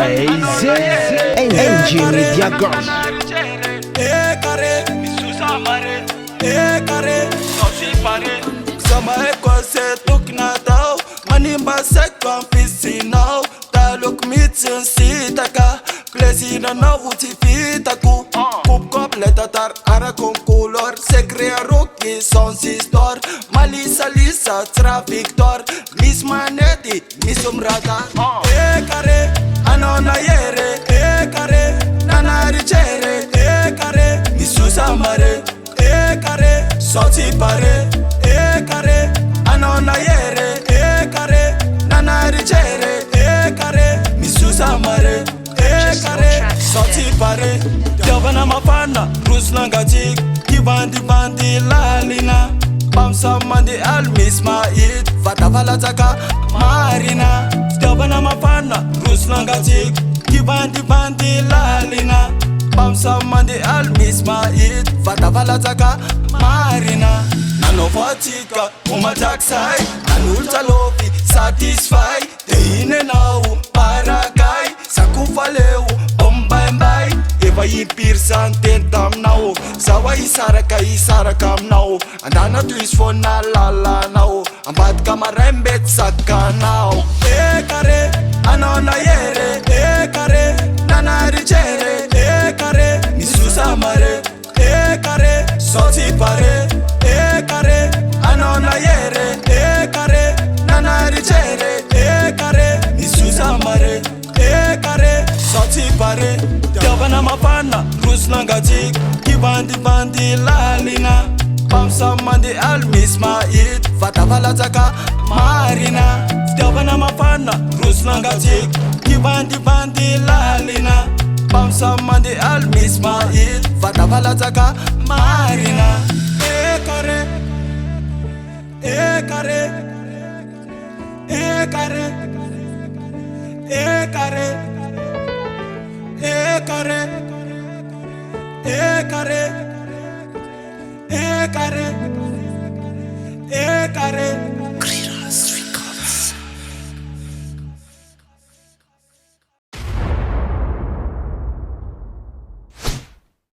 Blaze NG Media Group. Care mi susa mare, care no si pare. Sama ekose tukna tau, manimba sekwa fisi now. Ta look mitsin sitaka, plezi na na wuti fitaku. Kup completa tar ara con color, se crea rocky son sistor. Malisa lisa trafictor, mis maneti, mis umrata. Care anona yere, care nana ricere, care mi susa mare, care soti pare, care anona yere, care nana ricere, care mi susa mare, care soti pare. Javana mafana rusna gatik, kibandi bandi lalina. Bamsa mandi almisma it, fatavala taka marina. Javana mafana rusna gatik, kibandi bandi lalina. Bamsa mandi almisma it, fatavala taka marina. Nano fatika umataksai, nanulta lopi satisfy. Teine nau parakai, sakufaleu ombai. Eva impir santentam nau, sawa isarakam nau. Andana tuis fona lala nau, ambat kamarembet saka nau. Care anona yere, care nana ricere, care mi susa mare, care soti pare, care anona yere, care nana ricere, care mi susa mare, care soti pare. Javana mafana rusna gatik, kibandi bandi lalina. Bamsa mandi almisma it, fatavala taka marina. Javana mafana rusna gatik, kibandi bandi lalina. Bamsa mandi almisma it, fatavala taka marina. Care, care, care, care, care, care, care, care,